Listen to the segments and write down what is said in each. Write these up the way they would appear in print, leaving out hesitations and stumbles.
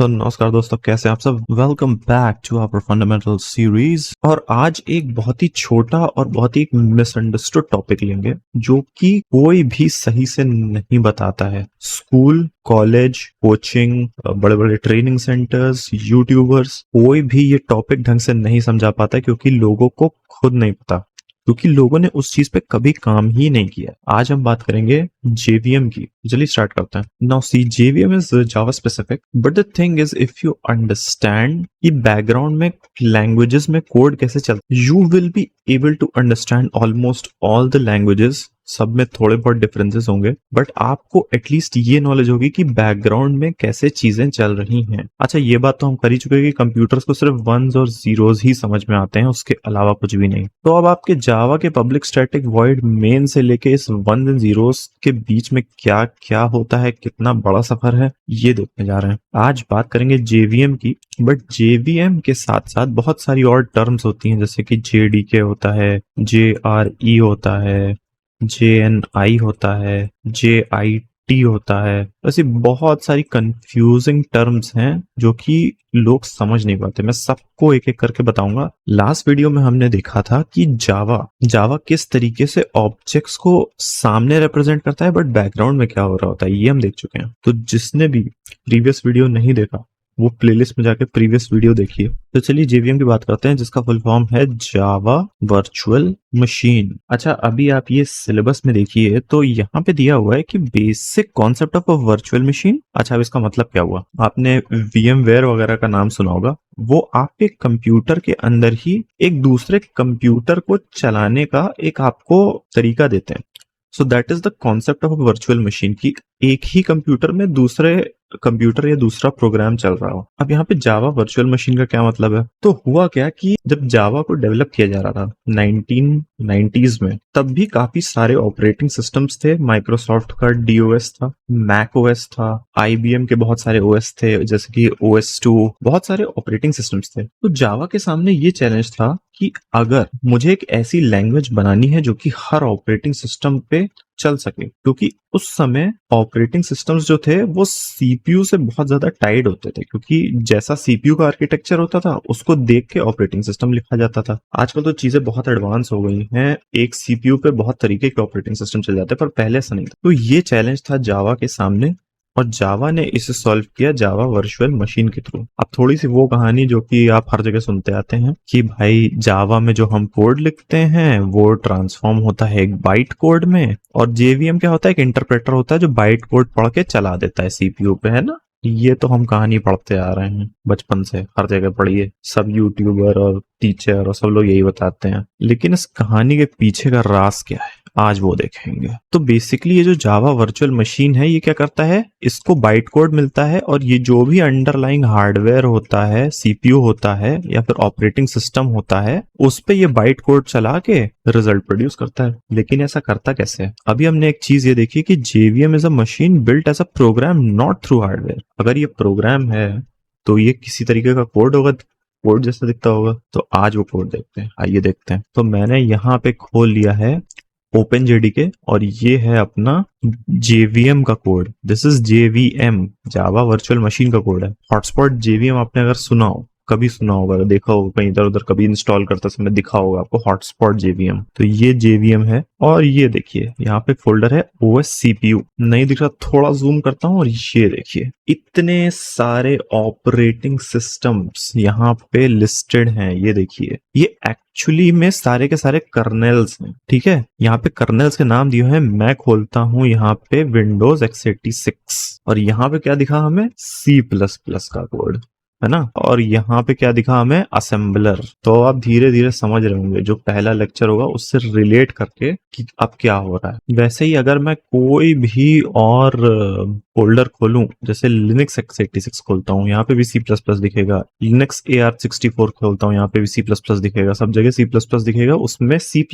तो नमस्कार दोस्तों, कैसे हैं आप सब। Welcome back to our fundamental series. और आज एक बहुत ही छोटा और बहुत ही मिसअंडरस्टूड टॉपिक लेंगे जो कि कोई भी सही से नहीं बताता है। स्कूल, कॉलेज, कोचिंग, बड़े बड़े ट्रेनिंग सेंटर्स, यूट्यूबर्स, कोई भी ये टॉपिक ढंग से नहीं समझा पाता क्योंकि लोगों को खुद नहीं पता, क्योंकि लोगों ने उस चीज पे कभी काम ही नहीं किया। आज हम बात करेंगे जेवीएम की। चलिए स्टार्ट करते हैं। Now see, JVM is Java specific, but the thing is if you understand कि बैकग्राउंड में लैंग्वेजेस में कोड कैसे चलता है, you will be able to understand almost all the languages. सब में थोड़े बहुत डिफरेंसेस होंगे, बट आपको एटलीस्ट ये नॉलेज होगी कि बैकग्राउंड में कैसे चीजें चल रही हैं। अच्छा, ये बात तो हम कर ही चुके हैं कि कंप्यूटर्स को सिर्फ वंस और जीरोस ही समझ में आते हैं, उसके अलावा कुछ भी नहीं। तो अब आपके जावा के पब्लिक स्टैटिक वॉइड मेन से लेके इस वंस एंड जीरोस के बीच में क्या क्या होता है, कितना बड़ा सफर है, ये देखने जा रहे हैं। आज बात करेंगे जेवीएम की, बट जेवीएम के साथ साथ बहुत सारी और टर्म्स होती हैं, जैसे कि जेडीके होता है, जेआरई होता है, JNI होता है, JIT होता है। ऐसी बहुत सारी कंफ्यूजिंग टर्म्स हैं जो कि लोग समझ नहीं पाते। मैं सबको एक एक करके बताऊंगा। लास्ट वीडियो में हमने देखा था कि जावा किस तरीके से ऑब्जेक्ट्स को सामने रिप्रेजेंट करता है, बट बैकग्राउंड में क्या हो रहा होता है, ये हम देख चुके हैं। तो जिसने भी प्रीवियस वीडियो नहीं देखा वो प्लेलिस्ट में जाके प्रीवियस वीडियो देखिए। तो चलिए जेवीएम की बात करते हैं, जिसका फुल फॉर्म है जावा वर्चुअल मशीन। अच्छा, अभी आप ये सिलेबस में देखिए तो यहाँ पे दिया हुआ है कि basic concept of a virtual machine. अच्छा, अब इसका मतलब क्या हुआ? आपने VMware वगैरह का नाम सुना होगा। वो आपके कंप्यूटर के अंदर ही एक दूसरे कंप्यूटर को चलाने का एक आपको तरीका देते हैं। सो that is the concept of virtual machine की एक ही कंप्यूटर में दूसरे कंप्यूटर या दूसरा प्रोग्राम चल रहा हो। अब यहाँ पे जावा वर्चुअल मशीन का क्या मतलब है? तो हुआ क्या कि जब जावा को डेवलप किया जा रहा था 1990s में, तब भी काफी सारे ऑपरेटिंग सिस्टम्स थे। माइक्रोसॉफ्ट का DOS था, मैक OS था, IBM के बहुत सारे OS थे, जैसे कि OS2, बहुत सारे ऑपरेटिंग सिस्टम्स थे। तो जावा के सामने ये चैलेंज था कि अगर मुझे एक ऐसी लैंग्वेज बनानी है जो कि हर ऑपरेटिंग सिस्टम पे चल सके, क्योंकि उस समय ऑपरेटिंग सिस्टम्स जो थे वो सीपीयू से बहुत ज्यादा टाइड होते थे, क्योंकि जैसा सीपीयू का आर्किटेक्चर होता था उसको देख के ऑपरेटिंग सिस्टम लिखा जाता था। आजकल तो चीजें बहुत एडवांस हो गई हैं, एक सीपीयू पे बहुत तरीके के ऑपरेटिंग सिस्टम चल जाते हैं, पर पहले ऐसा नहीं था। तो ये चैलेंज था जावा के सामने, और जावा ने इसे सॉल्व किया जावा वर्चुअल मशीन के थ्रू। अब थोड़ी सी वो कहानी जो कि आप हर जगह सुनते आते हैं कि भाई जावा में जो हम कोड लिखते हैं वो ट्रांसफॉर्म होता है एक बाइट कोड में, और जेवीएम क्या होता है, एक इंटरप्रेटर होता है जो बाइट कोड पढ़ के चला देता है सीपीयू पे, है ना। ये तो हम कहानी पढ़ते आ रहे हैं बचपन से, हर जगह पढ़िए, सब यूट्यूबर और टीचर और सब लोग यही बताते हैं। लेकिन इस कहानी के पीछे का राज क्या है, आज वो देखेंगे। तो बेसिकली ये जो जावा वर्चुअल मशीन है, ये क्या करता है, इसको बाइट कोड मिलता है, और ये जो भी अंडरलाइंग हार्डवेयर होता है, सीपीयू होता है या फिर ऑपरेटिंग सिस्टम होता है, उस पे ये बाइट कोड चला के रिजल्ट प्रोड्यूस करता है। लेकिन ऐसा करता कैसे है? अभी हमने एक चीज ये देखी कि JVM is a machine built as a program, not through hardware. अगर ये प्रोग्राम है तो ये किसी तरीके का कोड होगा, कोड जैसा दिखता होगा। तो आज वो कोड देखते हैं, आइए देखते हैं। तो मैंने यहाँ पे खोल लिया है OpenJDK, और ये है अपना JVM का code. This is JVM, Java virtual machine का कोड है। हॉटस्पॉट JVM आपने अगर सुना हो, कभी सुना होगा, देखा होगा कहीं इधर उधर, कभी इंस्टॉल करते समय दिखा होगा आपको हॉटस्पॉट JVM। तो ये JVM है, और ये देखिए यहाँ पे फोल्डर है OS CPU। नहीं दिख रहा, थोड़ा जूम करता हूँ, और ये देखिए इतने सारे ऑपरेटिंग सिस्टम्स यहाँ पे लिस्टेड हैं। ये देखिए, ये एक्चुअली में सारे के सारे कर्नेल्स हैं, ठीक है। यहाँ पे कर्नेल्स के नाम दिए हैं। मैं खोलता हूँ यहाँ पे विंडोज x86, और यहाँ पे क्या दिखा हमें, C++ का कोड, है ना। और यहाँ पे क्या दिखा हमें, असेंबलर। तो आप धीरे धीरे समझ रहे होंगे जो पहला लेक्चर होगा उससे रिलेट करके कि अब क्या हो रहा है। वैसे ही अगर मैं कोई भी और फोल्डर खोलूं, जैसे लिनक्स x86 खोलता हूँ, यहाँ पे भी C++ दिखेगा। लिनक्स AR64 खोलता हूँ, यहाँ पे भी C++ दिखेगा। सब जगह C++ दिखेगा, उसमें C++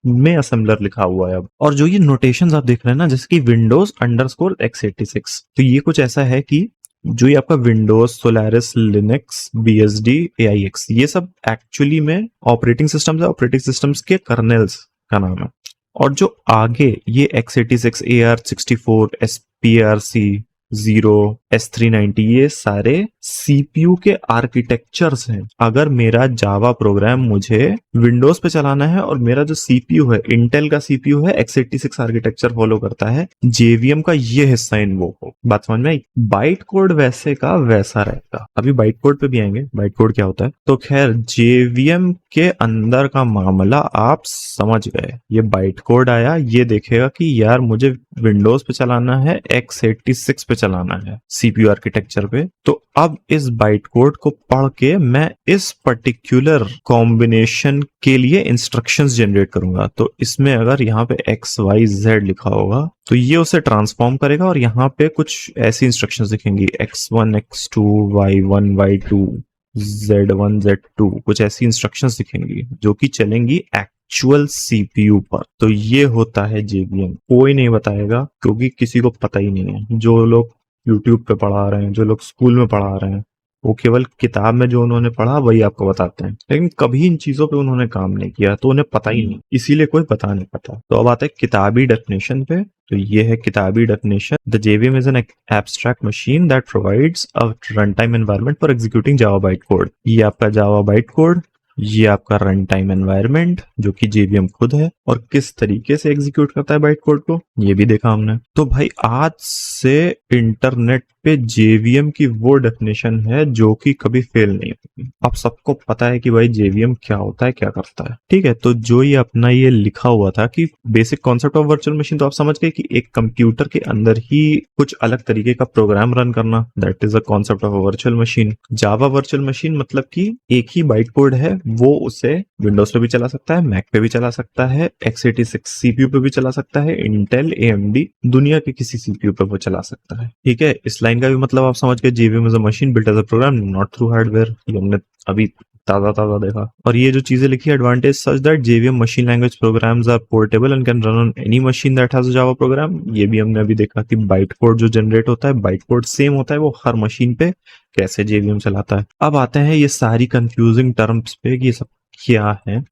में असेंबलर लिखा हुआ है अब। और जो ये नोटेशंस आप देख रहे हैं ना, जैसे कि Windows_x86, तो ये कुछ ऐसा है कि जो ये आपका Windows, Solaris, Linux, BSD, AIX, ये सब एक्चुअली में ऑपरेटिंग सिस्टम्स है। ऑपरेटिंग सिस्टम्स के कर्नेल्स का नाम है। और जो आगे ये x86, AR64, SPRC, zero, S390, ये सारे सीपीयू के आर्किटेक्चर्स हैं। अगर मेरा जावा प्रोग्राम मुझे विंडोज पे चलाना है और मेरा जो सीपीयू है इंटेल का सीपीयू है, x86 आर्किटेक्चर फॉलो करता है, जेवीएम का ये हिस्सा इन्वोक हो। बात समझ में आई? बाइट कोड वैसे का वैसा रहेगा। अभी बाइट कोड पे भी आएंगे, बाइट कोड क्या होता है। तो खैर जेवीएम के अंदर का मामला आप समझ गए। ये बाइट कोड आया, ये देखेगा कि यार मुझे विंडोज पे चलाना है, x86 पे चलाना है सीपीयू आर्किटेक्चर पे। तो अब इस बाइट कोड को पढ़ के मैं इस पर्टिकुलर कॉम्बिनेशन के लिए इंस्ट्रक्शंस जनरेट करूंगा। तो इसमें अगर यहाँ पे XYZ लिखा होगा तो ये उसे ट्रांसफॉर्म करेगा और यहाँ पे कुछ ऐसी इंस्ट्रक्शंस दिखेंगी, X1 X2 Y1 Y2 Z1 Z2, कुछ ऐसी इंस्ट्रक्शंस दिखेंगी जो कि चलेंगी एक्चुअल सीपीयू पर। तो ये होता है जेवीएम। कोई नहीं बताएगा क्योंकि किसी को पता ही नहीं है। जो लोग यूट्यूब पे पढ़ा रहे हैं, जो लोग स्कूल में पढ़ा रहे हैं, वो केवल किताब में जो उन्होंने पढ़ा वही आपको बताते हैं, लेकिन कभी इन चीजों पे उन्होंने काम नहीं किया, तो उन्हें पता ही नहीं, इसीलिए कोई बता नहीं पाता। तो अब आते हैं किताबी डेफिनेशन पे। तो ये है किताबी definition. The JVM is an abstract machine that provides a run time environment for executing Java byte code. ये आपका जावा बाइट कोड, ये आपका रन टाइम एनवायरनमेंट जो कि जेवीएम खुद है, और किस तरीके से एग्जीक्यूट करता है बाइट कोड को ये भी देखा हमने। तो भाई आज से इंटरनेट पे जेवीएम की वो डेफिनेशन है जो कि कभी फेल नहीं होगी। आप सबको पता है कि भाई जेवीएम क्या होता है, क्या करता है, ठीक है। तो जो ये अपना ये लिखा हुआ था कि basic concept of virtual machine, तो आप समझ गए कि एक कंप्यूटर के अंदर ही कुछ अलग तरीके का प्रोग्राम रन करना, that is a concept of a virtual machine. Java virtual machine मतलब कि एक ही बाइट कोड है, वो उसे विंडोज पे भी चला सकता है, मैक पे भी चला सकता है, x86 सीपीयू पे भी चला सकता है, इंटेल AMD दुनिया के किसी सीपीयू पे वो चला सकता है, ठीक है। इस लाइन का भी मतलब आप समझ गए, JVM is a machine built as a program not through hardware. ये हमने अभी ताजा देखा। और ये जो चीजें लिखी है, advantage such that JVM machine language programs are portable and can run on any machine that has a Java program. ये भी हमने अभी देखा कि बाइट कोड जो जनरेट होता है, बाइट कोड सेम होता है, वो हर मशीन पे कैसे जेवीएम चलाता है। अब आते हैं ये सारी कंफ्यूजिंग टर्म्स पे कि ये सब क्या है।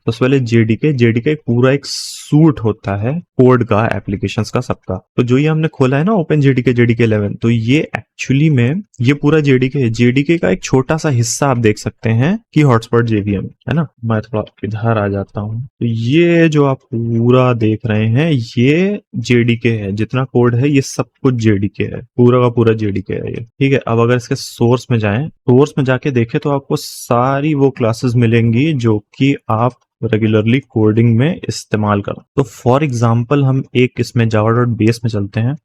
तो सबसे पहले जेडीके पूरा एक सूट होता है कोड का, एप्लीकेशंस का, सबका। तो जो ये हमने खोला है ना ओपन जेडीके 11, तो ये एक्चुअली में ये पूरा जेडीके है। जेडीके का एक छोटा सा हिस्सा आप देख सकते हैं कि हॉटस्पॉट जेवीएम है ना। मैं थोड़ा इधर आ जाता हूँ। तो ये जो आप पूरा देख रहे हैं ये जेडीके है, जितना कोड है ये सब कुछ जेडीके है, पूरा का पूरा जेडीके है ये, ठीक है। अब अगर इसके सोर्स में जाएं, सोर्स में जाके देखें तो आपको सारी वो क्लासेस मिलेंगी जो कि आप रेगुलरली कोडिंग में इस्तेमाल करो। तो फॉर एग्जांपल हम एक इसमें java.base में चलते हैं,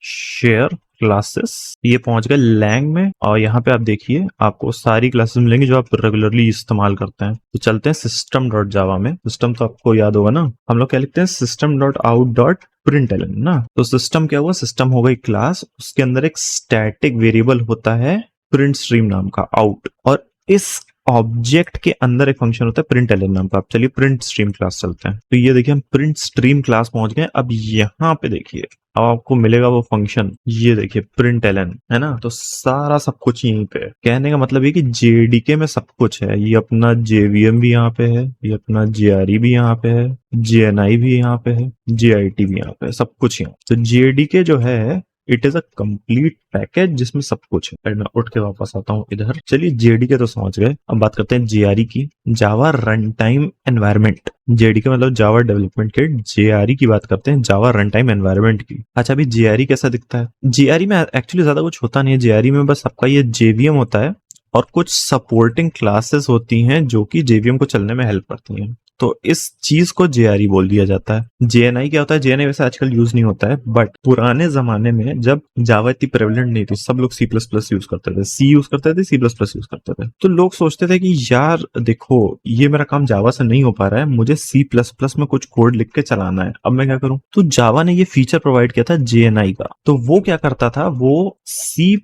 शेयर क्लासेस, ये पहुंच गए लैंग में, और यहाँ पे आप देखिए आपको सारी क्लासेस मिलेंगी जो आप रेगुलरली इस्तेमाल करते हैं। तो चलते हैं system.java में। सिस्टम तो आपको याद होगा ना, हम लोग क्या लिखते हैं, system.out.println ना। तो सिस्टम क्या हुआ, सिस्टम हो गई क्लास, उसके अंदर एक स्टैटिक वेरिएबल होता है प्रिंट स्ट्रीम नाम का, आउट, और इस ऑब्जेक्ट के अंदर एक फंक्शन होता है प्रिंटलन नाम का। आप चलिए प्रिंट स्ट्रीम क्लास चलते हैं। तो ये देखिए हम प्रिंट स्ट्रीम क्लास पहुंच गए। अब यहाँ पे देखिए अब आपको मिलेगा वो फंक्शन, ये देखिए प्रिंटलन है ना। तो सारा सब कुछ यहीं पे है। कहने का मतलब ये कि जेडीके में सब कुछ है। ये अपना जेवीएम भी यहाँ पे है, ये अपना जेआरई भी यहाँ पे है, जेएनआई भी यहाँ पे है, जेआईटी भी यहाँ पे है, सब कुछ यहाँ। तो जेडीके जो है it is a complete package जिसमें सब कुछ है। मैं उठ के वापस आता हूँ इधर। चलिए जेडीके तो समझ गए, अब बात करते हैं जेआरई की, जावा रन टाइम एनवायरनमेंट। जेडीके मतलब जावा डेवलपमेंट किट, जेआरई की बात करते हैं जावा रन टाइम एनवायरनमेंट की। अच्छा अभी जेआरई कैसा दिखता है? जेआरई में एक्चुअली ज्यादा कुछ होता नहीं है। जेआरई में बस आपका ये जेवीएम होता है और कुछ सपोर्टिंग क्लासेस होती हैं जो कि जेवीएम को चलने में हेल्प करती हैं। तो इस चीज को जेआरई बोल दिया जाता है। जेएनआई क्या होता है? जेएनआई वैसे आजकल यूज नहीं होता है, बट पुराने जमाने में जब जावा इतनी प्रेवलेंट नहीं थी, सब लोग C++ यूज करते थे, सी यूज करते थे, C++ यूज करते थे। तो लोग सोचते थे कि यार देखो ये मेरा काम जावा से नहीं हो पा रहा है, मुझे C++ में कुछ कोड लिख के चलाना है, अब मैं क्या करूं? तो जावा ने ये फीचर प्रोवाइड किया था जेएनआई का। तो वो क्या करता था, वो C++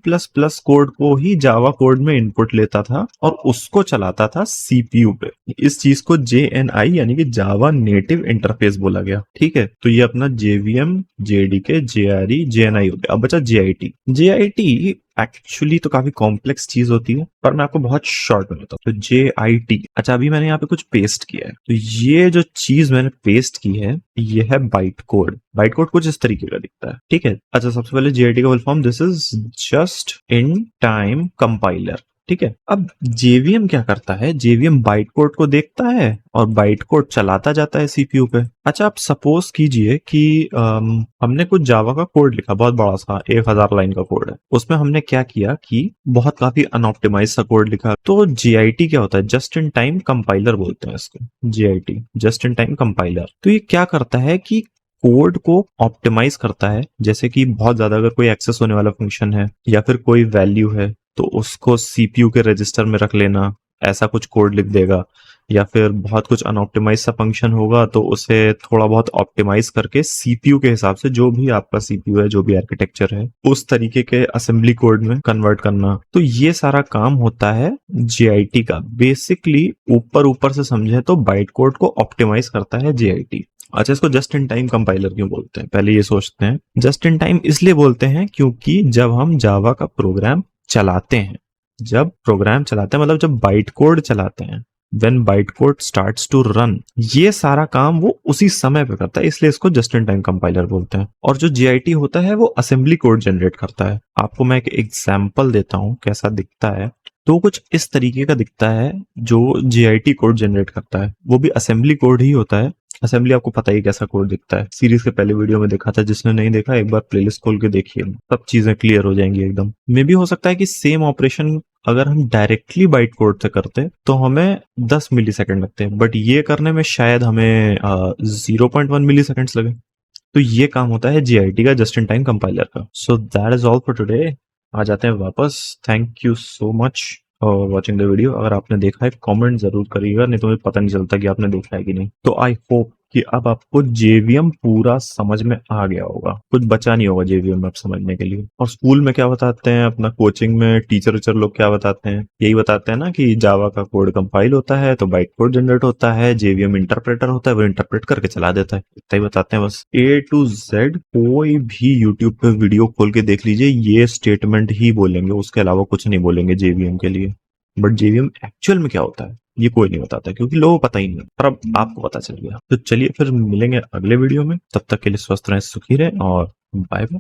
कोड को ही जावा कोड में इनपुट लेता था और उसको चलाता था सीपीयू पे। इस चीज को JNI यानी कि जावा नेटिव इंटरफेस बोला गया, ठीक है। तो ये अपना जेवीएम, जेडीके, जेआरई, जेएनआई हो गया। अब बचा जेआईटी। जेआईटी एक्चुअली तो काफी कॉम्प्लेक्स चीज होती है, पर मैं आपको बहुत शॉर्ट में बताऊं तो JIT। अच्छा, अभी मैंने यहाँ पे कुछ पेस्ट किया है, तो ये जो चीज मैंने पेस्ट की है ये है बाइट कोड। बाइट कोड कुछ इस तरीके का दिखता है, ठीक है। अच्छा, सबसे पहले JIT का full form, this is just in time compiler, ठीक है। अब JVM क्या करता है, JVM बाइट कोड को देखता है और बाइट कोड चलाता जाता है CPU पे। अच्छा, आप सपोज कीजिए कि हमने कुछ जावा का कोड लिखा, बहुत बड़ा सा 1000 लाइन का कोड है, उसमें हमने क्या किया कि बहुत काफी अनऑप्टिमाइज सा कोड लिखा। तो JIT क्या होता है, जस्ट इन टाइम कंपाइलर बोलते हैं इसको, JIT just in time compiler. तो ये क्या करता है कि कोड को ऑप्टिमाइज करता है, जैसे कि बहुत ज्यादा अगर कोई एक्सेस होने वाला फंक्शन है या फिर कोई वैल्यू है तो उसको CPU के रजिस्टर में रख लेना, ऐसा कुछ कोड लिख देगा। या फिर बहुत कुछ अनऑप्टिमाइज सा फंक्शन होगा तो उसे थोड़ा बहुत ऑप्टिमाइज करके CPU के हिसाब से, जो भी आपका CPU है, जो भी आर्किटेक्चर है, उस तरीके के असेंबली कोड में कन्वर्ट करना। तो ये सारा काम होता है JIT का। बेसिकली ऊपर ऊपर से समझे तो बाइट कोड को ऑप्टिमाइज करता है JIT। अच्छा, इसको जस्ट इन टाइम कंपाइलर क्यों बोलते हैं, पहले ये सोचते हैं। जस्ट इन टाइम इसलिए बोलते हैं क्योंकि जब हम जावा का प्रोग्राम चलाते हैं, मतलब जब बाइट कोड चलाते हैं, when byte code starts to run, ये सारा काम वो उसी समय पे करता है, इसलिए इसको जस्ट इन टाइम कंपाइलर बोलते हैं। और जो JIT होता है वो असेंबली कोड जनरेट करता है। आपको मैं एक एग्जांपल देता हूं कैसा दिखता है। तो कुछ इस तरीके का दिखता है जो JIT कोड जनरेट करता है, वो भी असेंबली कोड ही होता है। असेंबली आपको पता ही कैसा कोड दिखता है, सीरीज के पहले वीडियो में देखा था, जिसने नहीं देखा एक बार प्लेलिस्ट खोल के देखिए, सब चीजें क्लियर हो जाएंगी एकदम। मे भी हो सकता है कि सेम ऑपरेशन अगर हम डायरेक्टली बाइट कोड से करते तो हमें 10 मिली सेकेंड लगते हैं, बट ये करने में शायद हमें 0.1 मिली सेकेंड्स लगे। तो ये काम होता है JIT का, जस्ट इन टाइम कंपाइलर का। So that is all for today. आ जाते हैं वापस। Thank you so much for watching the video. अगर आपने देखा है कमेंट जरूर करिएगा, नहीं तो मुझे पता नहीं चलता कि आपने देखा है कि नहीं। तो आई होप कि अब आपको JVM पूरा समझ में आ गया होगा, कुछ बचा नहीं होगा JVM में अब समझने के लिए। और स्कूल में क्या बताते हैं, अपना कोचिंग में टीचर उचर लोग क्या बताते हैं, यही बताते हैं ना कि जावा का कोड कंपाइल होता है तो बाइट कोड जनरेट होता है, JVM इंटरप्रेटर होता है, वो इंटरप्रेट करके चला देता है। इतना ही बताते हैं बस। A to Z कोई भी यूट्यूब पे वीडियो खोल के देख लीजिए, ये स्टेटमेंट ही बोलेंगे, उसके अलावा कुछ नहीं बोलेंगे JVM के लिए। बट JVM एक्चुअल में क्या होता है ये कोई नहीं बताता, क्योंकि लोगों को पता ही नहीं। पर अब आपको पता चल गया। तो चलिए फिर मिलेंगे अगले वीडियो में, तब तक के लिए स्वस्थ रहें, सुखी रहें और बाय बाय।